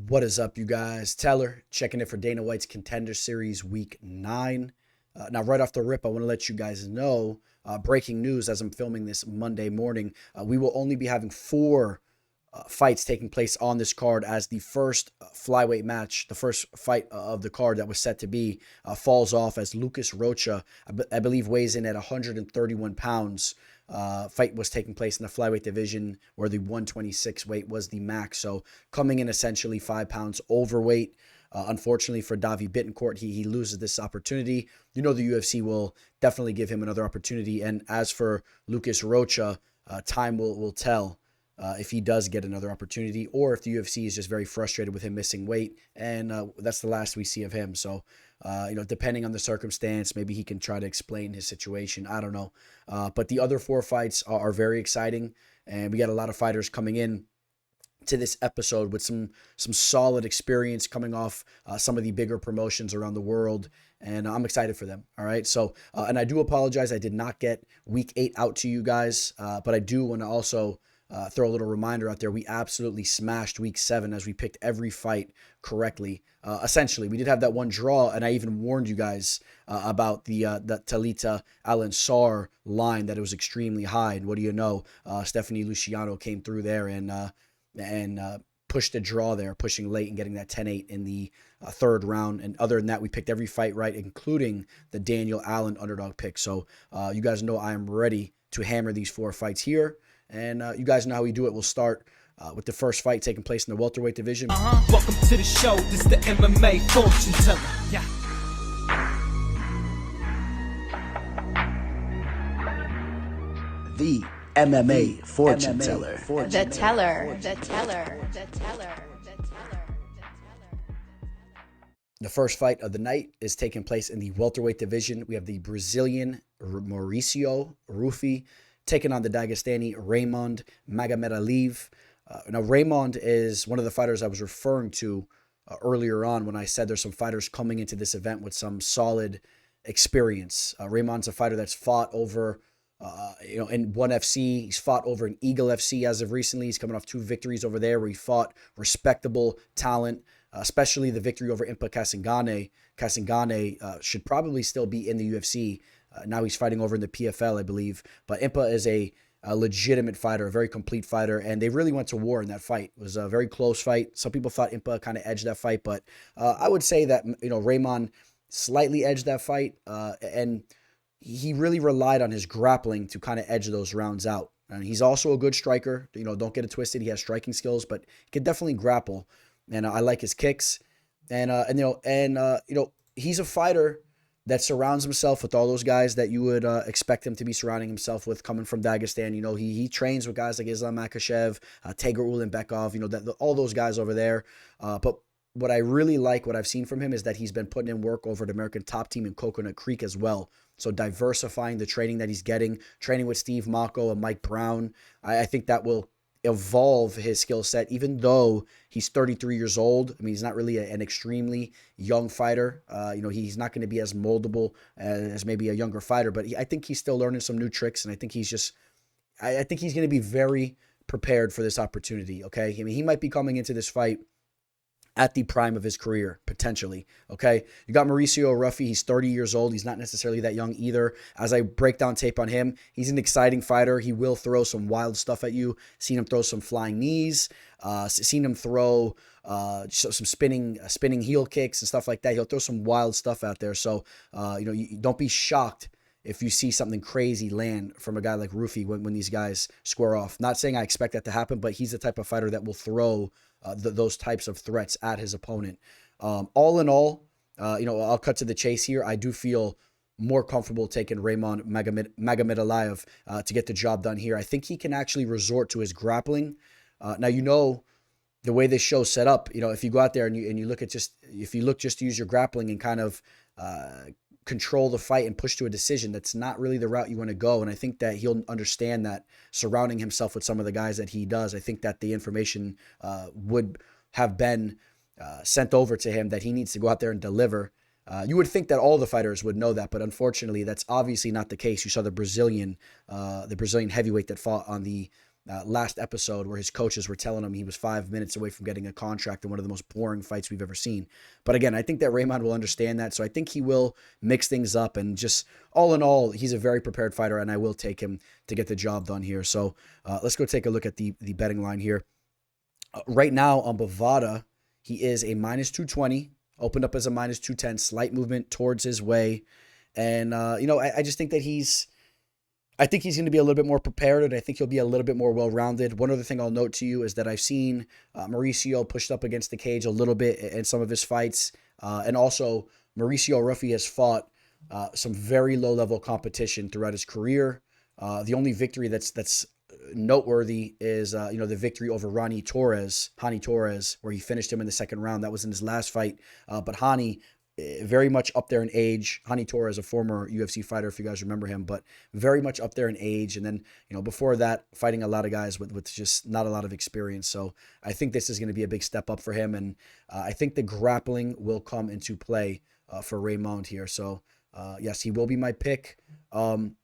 What is up, you guys? Talha checking in for Dana White's Contender Series Week 9. Now, right off the rip, I want to let you guys know, breaking news as I'm filming this Monday morning, we will only be having 4 fights taking place on this card, as the first flyweight match, the first fight of the card that was set to be, falls off as Lucas Rocha, I believe, weighs in at 131 pounds. Fight was taking place in the flyweight division where the 126 weight was the max. So coming in essentially 5 pounds overweight. Unfortunately for Davi Bittencourt, he loses this opportunity. You know, the UFC will definitely give him another opportunity. And as for Lucas Rocha, time will tell if he does get another opportunity, or if the UFC is just very frustrated with him missing weight, and that's the last we see of him. So, depending on the circumstance, maybe he can try to explain his situation. I don't know. But the other 4 fights are very exciting, and we got a lot of fighters coming in to this episode with some solid experience coming off some of the bigger promotions around the world, and I'm excited for them. All right. So, and I do apologize, I did not get week 8 out to you guys, but I do want to also throw a little reminder out there. We absolutely smashed week 7 as we picked every fight correctly. Essentially, we did have that one draw, and I even warned you guys about the Talita Al-Ansar line, that it was extremely high. And what do you know? Stephanie Luciano came through there and pushed a draw there, pushing late and getting that 10-8 in the 3rd round. And other than that, we picked every fight right, including the Daniel Allen underdog pick. So you guys know I am ready to hammer these 4 fights here. And you guys know how we do it. We'll start with the first fight taking place in the welterweight division. Welcome to the show. This is the MMA fortune teller. Yeah. The MMA fortune teller. The teller. The first fight of the night is taking place in the welterweight division. We have the Brazilian Mauricio Rufi taking on the Dagestani Raimond Magomedaliev. Now, Raimond is one of the fighters I was referring to earlier on when I said there's some fighters coming into this event with some solid experience. Raimond's a fighter that's fought over, in ONE FC. He's fought over in Eagle FC as of recently. He's coming off 2 victories over there where he fought respectable talent, especially the victory over Impa Kasingane. Kasingane should probably still be in the UFC. Now he's fighting over in the PFL, I believe. But Impa is a legitimate fighter, a very complete fighter, and they really went to war in that fight. It was a very close fight. Some people thought Impa kind of edged that fight, but I would say that Raimond slightly edged that fight, and he really relied on his grappling to kind of edge those rounds out. And he's also a good striker. Don't get it twisted. He has striking skills, but he can definitely grapple. And I like his kicks. And he's a fighter that surrounds himself with all those guys that you would expect him to be surrounding himself with, coming from Dagestan. He trains with guys like Islam Makhachev, Tager Ulanbekov, all those guys over there. But what I really like, what I've seen from him, is that he's been putting in work over at American Top Team in Coconut Creek as well. So diversifying the training that he's getting, training with Steve Mocco and Mike Brown. I think that will evolve his skill set, even though he's 33 years old. I mean, he's not really an extremely young fighter. He's not going to be as moldable as maybe a younger fighter, but I think he's still learning some new tricks, and I think he's going to be very prepared for this opportunity. Okay. I mean, he might be coming into this fight at the prime of his career, potentially. Okay. You got Mauricio Ruffy. He's 30 years old. He's not necessarily that young either. As I break down tape on him, he's an exciting fighter. He will throw some wild stuff at you. Seen him throw some flying knees. Seen him throw some spinning heel kicks and stuff like that. He'll throw some wild stuff out there. So, you don't be shocked if you see something crazy land from a guy like Rufi when these guys square off. Not saying I expect that to happen, but he's the type of fighter that will throw those types of threats at his opponent. All in all, I'll cut to the chase here. I do feel more comfortable taking Raimond Magomedaliev to get the job done here. I think he can actually resort to his grappling. Now, the way this show's set up, if you go out there and you look at if you look just to use your grappling and kind of control the fight and push to a decision, that's not really the route you want to go. And I think that he'll understand that, surrounding himself with some of the guys that he does. I think that the information would have been sent over to him that he needs to go out there and deliver. You would think that all the fighters would know that, but unfortunately, that's obviously not the case. You saw the Brazilian heavyweight that fought on the last episode where his coaches were telling him he was 5 minutes away from getting a contract in one of the most boring fights we've ever seen. But again, I think that Raimond will understand that. So I think he will mix things up, and just all in all, he's a very prepared fighter, and I will take him to get the job done here. So let's go take a look at the betting line here. Right now on Bovada, he is a -220, opened up as a -210, slight movement towards his way. And, I just think that I think he's going to be a little bit more prepared, and I think he'll be a little bit more well-rounded. One other thing I'll note to you is that I've seen Mauricio pushed up against the cage a little bit in some of his fights. And also, Mauricio Ruffy has fought some very low-level competition throughout his career. The only victory that's noteworthy is, the victory over Hani Torres, where he finished him in the second round. That was in his last fight. But Hani, very much up there in age. Hani Torres, a former UFC fighter, if you guys remember him, but very much up there in age. And then, before that, fighting a lot of guys with just not a lot of experience. So I think this is going to be a big step up for him. And I think the grappling will come into play for Raimond here. So, yes, he will be my pick. Can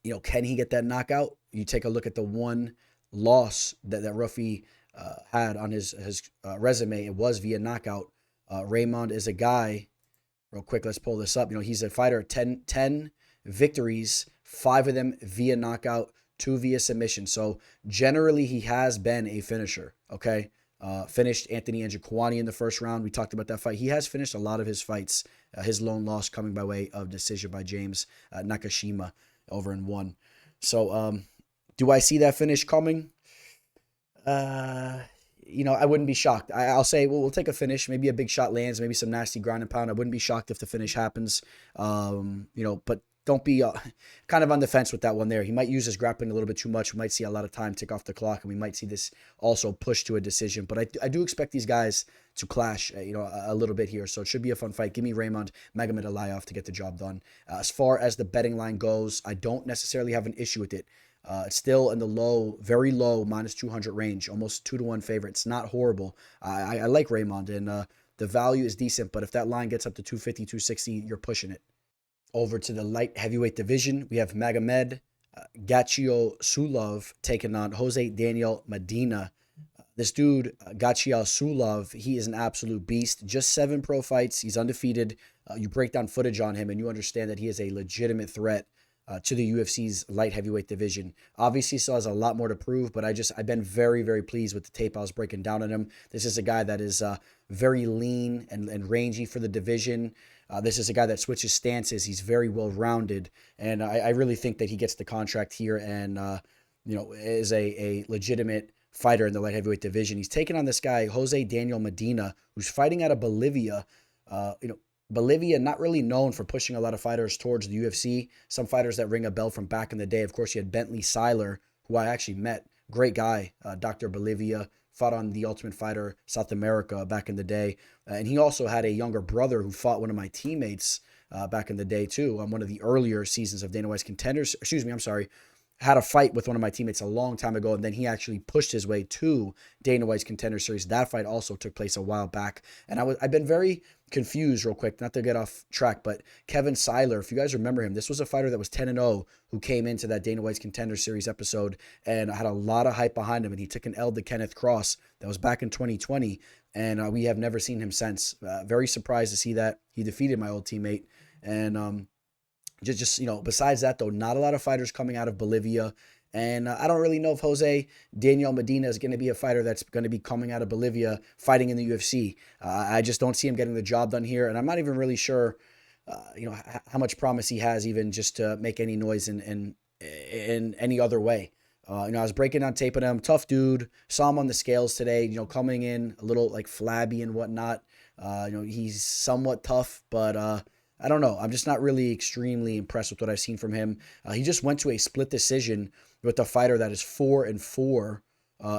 he get that knockout? You take a look at the one loss that Ruffy had on his resume. It was via knockout. Raimond is a guy, real quick, let's pull this up. He's a fighter, 10 victories, 5 of them via knockout, 2 via submission. So generally he has been a finisher, okay? Finished Anthony Njokuani in the first round. We talked about that fight. He has finished a lot of his fights, his lone loss coming by way of decision by James Nakashima over in 1. So do I see that finish coming? I wouldn't be shocked. I'll say, we'll take a finish. Maybe a big shot lands, maybe some nasty ground and pound. I wouldn't be shocked if the finish happens. But don't be kind of on the fence with that one there. He might use his grappling a little bit too much. We might see a lot of time tick off the clock, and we might see this also push to a decision. But I do expect these guys to clash, a little bit here. So it should be a fun fight. Give me Raimond Magomedaliev to get the job done. As far as the betting line goes, I don't necessarily have an issue with it. It's still in the low, very low, -200 range, almost 2-1 favorite. It's not horrible. I like Raimond, and the value is decent. But if that line gets up to 250, 260, you're pushing it. Over to the light heavyweight division, we have Magomed Gadzhiyasulov taking on José Daniel Medina. This dude, Gadzhiyasulov, he is an absolute beast. Just 7 pro fights. He's undefeated. You break down footage on him, and you understand that he is a legitimate threat to the UFC's light heavyweight division. Obviously, still has a lot more to prove, but I've been very, very pleased with the tape I was breaking down on him. This is a guy that is very lean and rangy for the division. This is a guy that switches stances. He's very well-rounded, and I really think that he gets the contract here and, is a legitimate fighter in the light heavyweight division. He's taking on this guy, José Daniel Medina, who's fighting out of Bolivia. Bolivia, not really known for pushing a lot of fighters towards the UFC. Some fighters that ring a bell from back in the day. Of course, you had Bentley Seiler, who I actually met. Great guy, Dr. Bolivia. Fought on The Ultimate Fighter South America back in the day. And he also had a younger brother who fought one of my teammates back in the day, too, on one of the earlier seasons of Dana White's Contenders. Had a fight with one of my teammates a long time ago, and then he actually pushed his way to Dana White's Contender Series. That fight also took place a while back. And I've been very confused real quick, not to get off track, but Kevin Seiler, if you guys remember him, this was a fighter that was 10-0 who came into that Dana White's Contender Series episode and had a lot of hype behind him, and he took an L to Kenneth Cross. That was back in 2020, and we have never seen him since. Very surprised to see that. He defeated my old teammate, and besides that, though, not a lot of fighters coming out of Bolivia. And I don't really know if José Daniel Medina is going to be a fighter that's going to be coming out of Bolivia fighting in the UFC. I just don't see him getting the job done here. And I'm not even really sure, how much promise he has even just to make any noise in any other way. I was breaking down tape on him. Tough dude. Saw him on the scales today, coming in a little like flabby and whatnot. He's somewhat tough, but I don't know. I'm just not really extremely impressed with what I've seen from him. He just went to a split decision with a fighter that is 4-4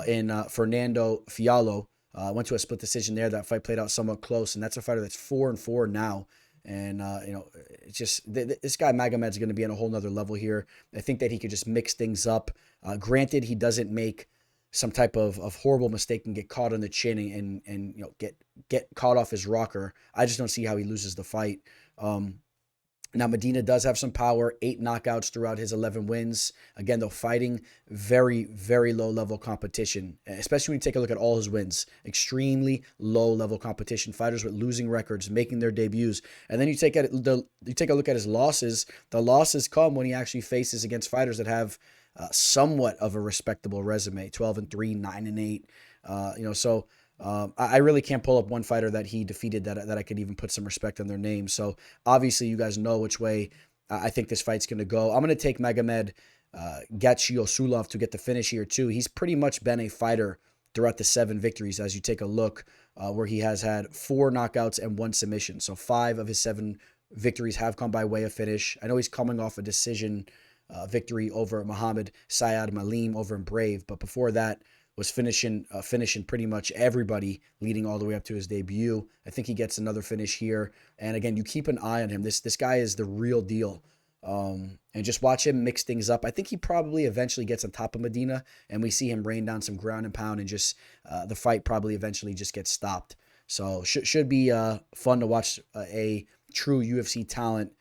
in Fernando Fiallo. Went to a split decision there. That fight played out somewhat close, and that's a fighter that's 4-4 now. And, it's just this guy Magomed's going to be on a whole nother level here. I think that he could just mix things up. Granted, he doesn't make some type of horrible mistake and get caught on the chin and get caught off his rocker. I just don't see how he loses the fight. Now, Medina does have some power, 8 knockouts throughout his 11 wins. Again, though, fighting very, very low-level competition, especially when you take a look at all his wins. Extremely low-level competition, fighters with losing records, making their debuts. And then you take a look at his losses. The losses come when he actually faces against fighters that have somewhat of a respectable resume, 12-3, 9-8. I really can't pull up one fighter that he defeated that I could even put some respect on their name. So obviously you guys know which way I think this fight's going to go. I'm going to take Magomed Gadzhiyasulov to get the finish here too. He's pretty much been a fighter throughout the 7 victories as you take a look where he has had 4 knockouts and 1 submission. So 5 of his 7 victories have come by way of finish. I know he's coming off a decision victory over Muhammad Syed Malim over in Brave, but before that, was finishing pretty much everybody leading all the way up to his debut. I think he gets another finish here. And again, you keep an eye on him. This guy is the real deal. And just watch him mix things up. I think he probably eventually gets on top of Medina, and we see him rain down some ground and pound, and just the fight probably eventually just gets stopped. So should be fun to watch a true UFC talent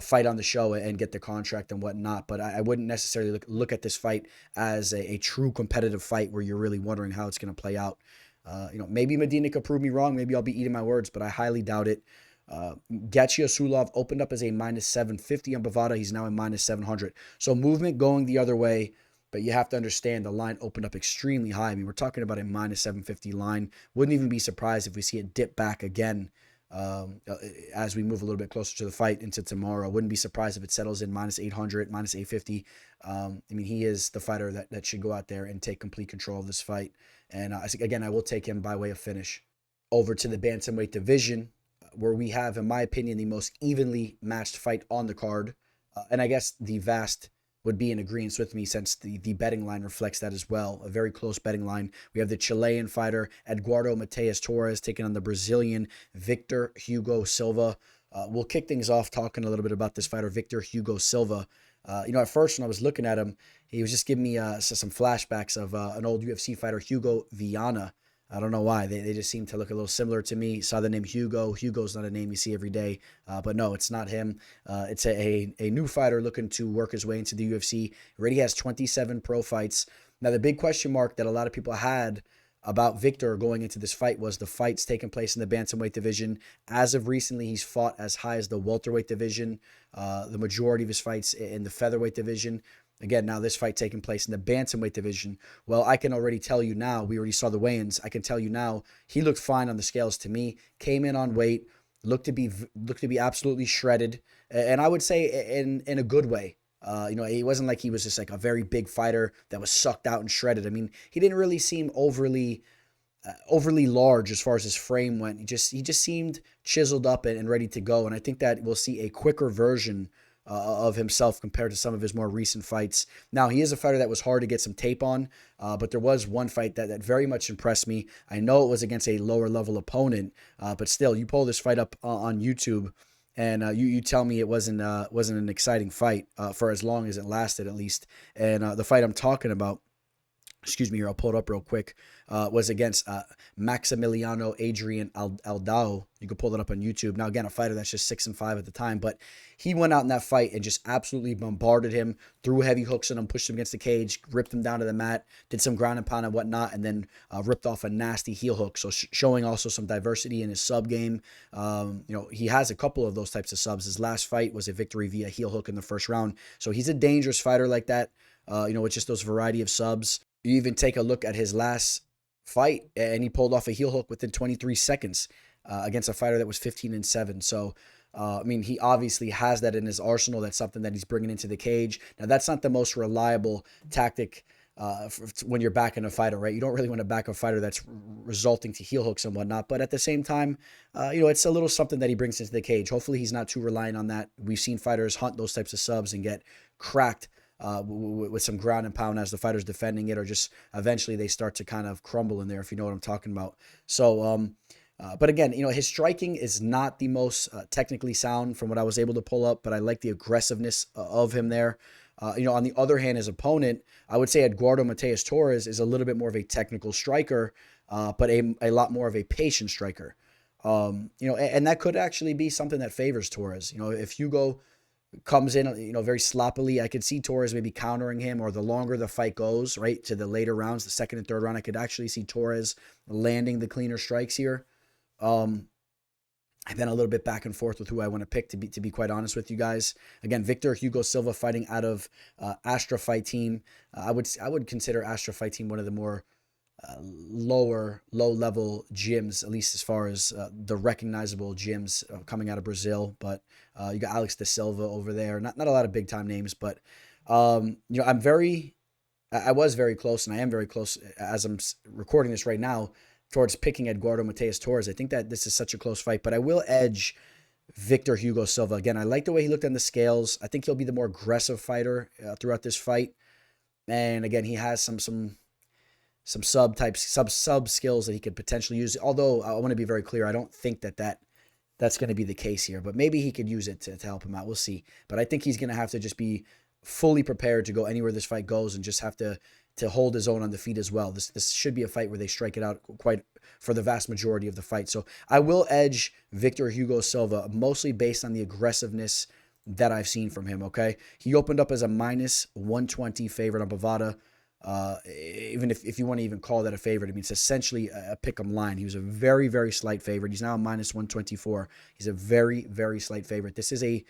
fight on the show and get the contract and whatnot. But I wouldn't necessarily look at this fight as a true competitive fight where you're really wondering how it's going to play out. Maybe Medina could prove me wrong. Maybe I'll be eating my words, but I highly doubt it. Gadzhiyasulov opened up as a -750 on Bovada. He's now a -700. So movement going the other way, but you have to understand the line opened up extremely high. I mean, we're talking about a -750 line. Wouldn't even be surprised if we see it dip back again as we move a little bit closer to the fight into tomorrow. Wouldn't be surprised if it settles in -800, -850. He is the fighter that should go out there and take complete control of this fight. And again, I will take him by way of finish. Over to the bantamweight division, where we have, in my opinion, the most evenly matched fight on the card. And I guess the vast would be in agreement with me, since the betting line reflects that as well. A very close betting line. We have the Chilean fighter Eduardo Matias Torres taking on the Brazilian Victor Hugo Silva. We'll kick things off talking a little bit about this fighter, Victor Hugo Silva. At first when I was looking at him, he was just giving me some flashbacks of an old UFC fighter, Hugo Viana. I don't know why. They just seem to look a little similar to me. Saw the name Hugo. Hugo's not a name you see every day. But no, it's not him. It's a new fighter looking to work his way into the UFC. Already has 27 pro fights. Now, the big question mark that a lot of people had about Victor going into this fight was the fights taking place in the bantamweight division. As of recently, he's fought as high as the welterweight division. The majority of his fights in the featherweight division. Again, now this fight taking place in the bantamweight division. Well, I can already tell you now, we already saw the weigh-ins. I can tell you now, he looked fine on the scales to me. Came in on weight, looked to be absolutely shredded, and I would say in a good way. He wasn't like he was just like a very big fighter that was sucked out and shredded. I mean, he didn't really seem overly large as far as his frame went. He just seemed chiseled up and ready to go. And I think that we'll see a quicker version of himself compared to some of his more recent fights. Now, he is a fighter that was hard to get some tape on, but there was one fight that very much impressed me. I know it was against a lower level opponent, but still, you pull this fight up on YouTube, and you tell me it wasn't an exciting fight for as long as it lasted, at least. And the fight I'm talking about, excuse me here, I'll pull it up real quick, was against Maximiliano Adrian Aldao. You can pull it up on YouTube. Now, again, a fighter that's just 6-5 at the time, but he went out in that fight and just absolutely bombarded him, threw heavy hooks on him, pushed him against the cage, ripped him down to the mat, did some ground and pound and whatnot, and then ripped off a nasty heel hook. So showing also some diversity in his sub game. He has a couple of those types of subs. His last fight was a victory via heel hook in the first round. So he's a dangerous fighter like that, with just those variety of subs. You even take a look at his last fight, and he pulled off a heel hook within 23 seconds against a fighter that was 15-7. So, he obviously has that in his arsenal. That's something that he's bringing into the cage. Now, that's not the most reliable tactic when you're backing a fighter, right? You don't really want to back a fighter that's resulting to heel hooks and whatnot. But at the same time, it's a little something that he brings into the cage. Hopefully, he's not too reliant on that. We've seen fighters hunt those types of subs and get cracked with some ground and pound as the fighter's defending it, or just eventually they start to kind of crumble in there, if you know what I'm talking about. So, but again, his striking is not the most technically sound from what I was able to pull up, but I like the aggressiveness of him there. On the other hand, his opponent, I would say Eduardo Matias Torres is a little bit more of a technical striker, but a lot more of a patient striker. And that could actually be something that favors Torres. If Hugo comes in, very sloppily, I could see Torres maybe countering him, or the longer the fight goes, right, to the later rounds, the second and third round, I could actually see Torres landing the cleaner strikes here. I've been a little bit back and forth with who I want to pick, to be quite honest with you guys. Again, Victor Hugo Silva fighting out of Astra Fight Team. I would consider Astra Fight Team one of the more low level gyms, at least as far as the recognizable gyms coming out of Brazil. But you got Alex da Silva over there. Not a lot of big time names, but I was very close, and I am very close as I'm recording this right now, towards picking Eduardo Matias Torres. I think that this is such a close fight, but I will edge Victor Hugo Silva. Again, I like the way he looked on the scales. I think he'll be the more aggressive fighter throughout this fight. And again, he has some sub skills that he could potentially use. Although I want to be very clear, I don't think that's going to be the case here, but maybe he could use it to help him out. We'll see. But I think he's going to have to just be fully prepared to go anywhere this fight goes, and just have to hold his own on the feet as well. This should be a fight where they strike it out quite for the vast majority of the fight. So I will edge Victor Hugo Silva, mostly based on the aggressiveness that I've seen from him, okay? He opened up as a -120 favorite on Bovada. Even if you want to even call that a favorite, I mean, it's essentially a pick'em line. He was a very, very slight favorite. He's now a -124. He's a very, very slight favorite. This is a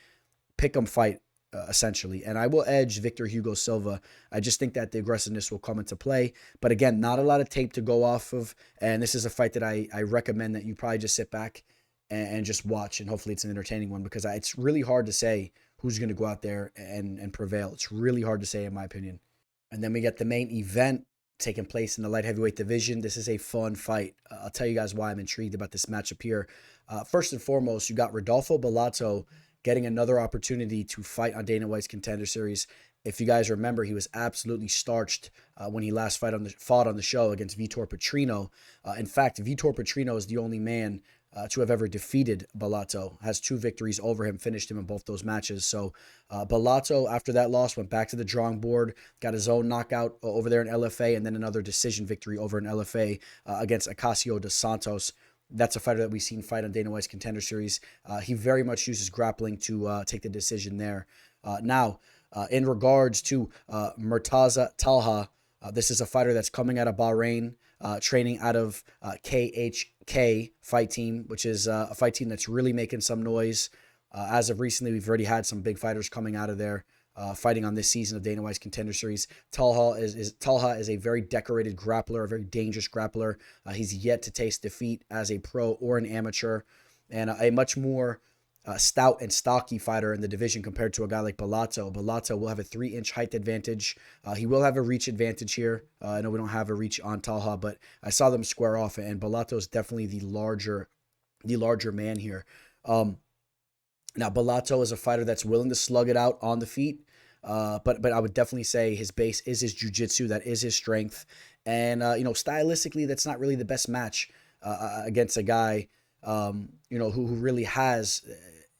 pick'em fight, essentially. And I will edge Victor Hugo Silva. I just think that the aggressiveness will come into play. But again, not a lot of tape to go off of. And this is a fight that I recommend that you probably just sit back and just watch. And hopefully it's an entertaining one, because it's really hard to say who's going to go out there and prevail. It's really hard to say, in my opinion. And then we get the main event taking place in the light heavyweight division. This is a fun fight. I'll tell you guys why I'm intrigued about this matchup here. First and foremost, you got Rodolfo Bellato getting another opportunity to fight on Dana White's Contender Series. If you guys remember, he was absolutely starched when he last fought on the show against Vitor Petrino. In fact, Vitor Petrino is the only man to have ever defeated Bellato. Has 2 victories over him, finished him in both those matches. So Bellato, after that loss, went back to the drawing board, got his own knockout over there in LFA, and then another decision victory over in LFA against Acacio dos Santos. That's a fighter that we've seen fight on Dana White's Contender Series. He very much uses grappling to take the decision there. Now, in regards to Murtaza Talha, this is a fighter that's coming out of Bahrain, training out of KHK Fight Team, which is a fight team that's really making some noise. As of recently, we've already had some big fighters coming out of there. Fighting on this season of Dana White's Contender Series. Talha is a very decorated grappler, a very dangerous grappler. He's yet to taste defeat as a pro or an amateur, and a much more stout and stocky fighter in the division compared to a guy like Bellato. Bellato will have a 3-inch height advantage. He will have a reach advantage here. I know we don't have a reach on Talha, but I saw them square off, and Bellato is definitely the larger man here. Now, Bellato is a fighter that's willing to slug it out on the feet, but I would definitely say his base is his jiu-jitsu. That is his strength. And, stylistically, that's not really the best match against a guy, who really has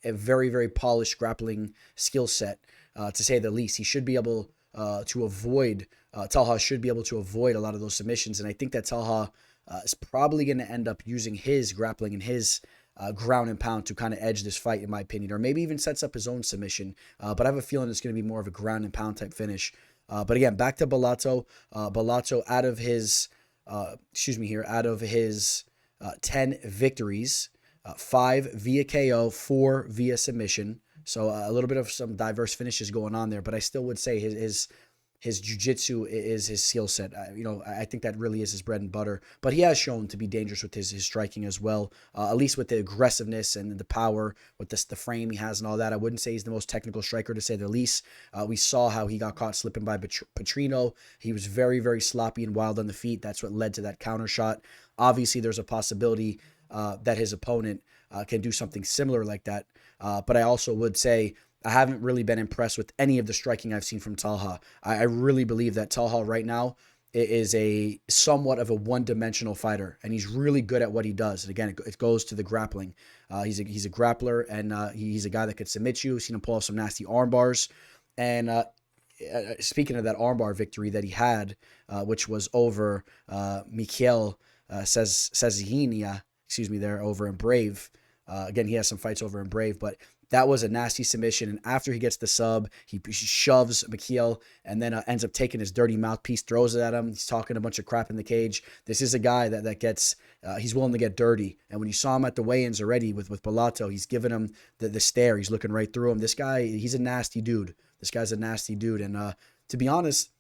a very, very polished grappling skill set, to say the least. He should be able to avoid, Talha should be able to avoid a lot of those submissions. And I think that Talha is probably going to end up using his grappling and his ground and pound to kind of edge this fight, in my opinion, or maybe even sets up his own submission. But I have a feeling it's going to be more of a ground and pound type finish. But again, back to Bellato. Bellato out of his 10 victories, 5 via KO, 4 via submission. So a little bit of some diverse finishes going on there, but I still would say his jiu-jitsu is his skill set. I think that really is his bread and butter. But he has shown to be dangerous with his striking as well, at least with the aggressiveness and the power, with the frame he has and all that. I wouldn't say he's the most technical striker, to say the least. We saw how he got caught slipping by Petrino. He was very, very sloppy and wild on the feet. That's what led to that counter shot. Obviously, there's a possibility that his opponent can do something similar like that. But I also would say I haven't really been impressed with any of the striking I've seen from Talha. I really believe that Talha right now is a somewhat of a one-dimensional fighter, and he's really good at what he does. And again, it goes to the grappling. He's a grappler, and he's a guy that could submit you. I've seen him pull off some nasty arm bars. And speaking of that armbar victory that he had, which was over Mikel Cezinia, excuse me, there over in Brave. Again, he has some fights over in Brave, but that was a nasty submission. And after he gets the sub, he shoves Mikhail and then ends up taking his dirty mouthpiece, throws it at him. He's talking a bunch of crap in the cage. This is a guy that gets, he's willing to get dirty. And when you saw him at the weigh-ins already with Bellato, he's giving him the stare. He's looking right through him. This guy, he's a nasty dude. This guy's a nasty dude. And to be honest,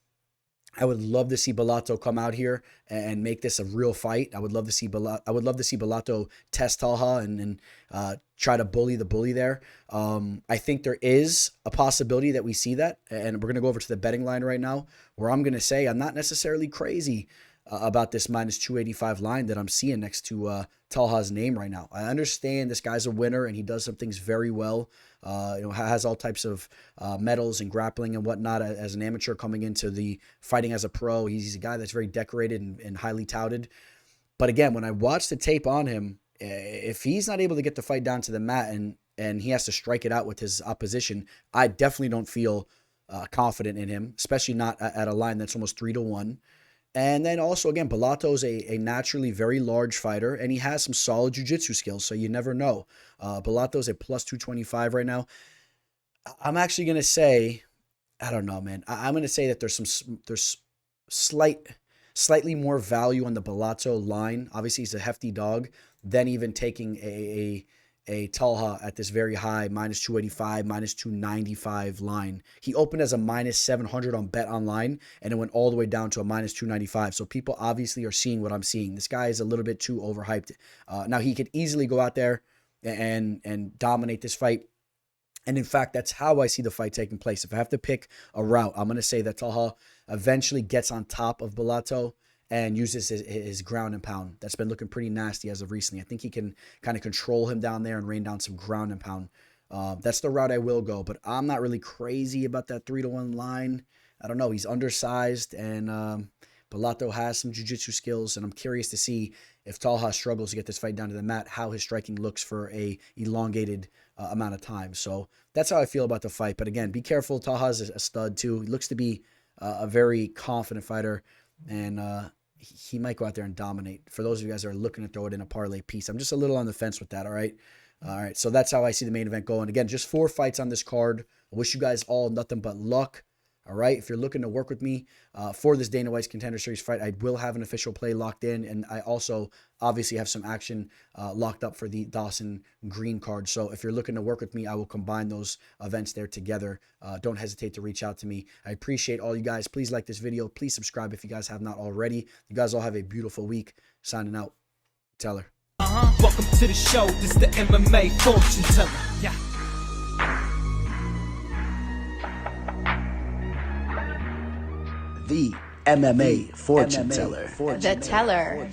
I would love to see Bellato come out here and make this a real fight. I would love to see Bellato test Talha and try to bully the bully there. I think there is a possibility that we see that, and we're gonna go over to the betting line right now, where I'm gonna say I'm not necessarily crazy about this minus 285 line that I'm seeing next to Talha's name right now. I understand this guy's a winner and he does some things very well. Has all types of medals and grappling and whatnot as an amateur coming into the fighting as a pro. He's a guy that's very decorated and highly touted. But again, when I watch the tape on him, if he's not able to get the fight down to the mat and he has to strike it out with his opposition, I definitely don't feel confident in him, especially not at a line that's almost 3-1. And then also, again, Bellato's a naturally very large fighter, and he has some solid jiu-jitsu skills, so you never know. Bellato's a plus 225 right now. I'm actually going to say, I don't know, man. I'm going to say that there's slightly more value on the Bellato line. Obviously, he's a hefty dog, than even taking a Talha at this very high minus 285, minus 295 line. He opened as a minus 700 on Bet Online, and it went all the way down to a minus 295. So people obviously are seeing what I'm seeing. This guy is a little bit too overhyped. Now, he could easily go out there and dominate this fight. And in fact, that's how I see the fight taking place. If I have to pick a route, I'm going to say that Talha eventually gets on top of Bellato and uses his ground and pound. That's been looking pretty nasty as of recently. I think he can kind of control him down there and rain down some ground and pound. That's the route I will go, but I'm not really crazy about that 3-1 line. I don't know. He's undersized, and Bellato has some jiu-jitsu skills, and I'm curious to see if Talha struggles to get this fight down to the mat, how his striking looks for a elongated amount of time. So that's how I feel about the fight. But again, be careful. Talha's a stud too. He looks to be a very confident fighter, and he might go out there and dominate. For those of you guys that are looking to throw it in a parlay piece, I'm just a little on the fence with that, all right? All right, so that's how I see the main event going. Again, just 4 fights on this card. I wish you guys all nothing but luck, all right? If you're looking to work with me for this Dana White's Contender Series fight, I will have an official play locked in, and I also obviously have some action locked up for the Dawson Green card. So if you're looking to work with me, I will combine those events there together. Don't hesitate to reach out to me. I appreciate all you guys. Please like this video. Please subscribe if you guys have not already. You guys all have a beautiful week. Signing out. Teller. Welcome to the show. This is the MMA fortune teller. Yeah. The MMA fortune teller. The teller.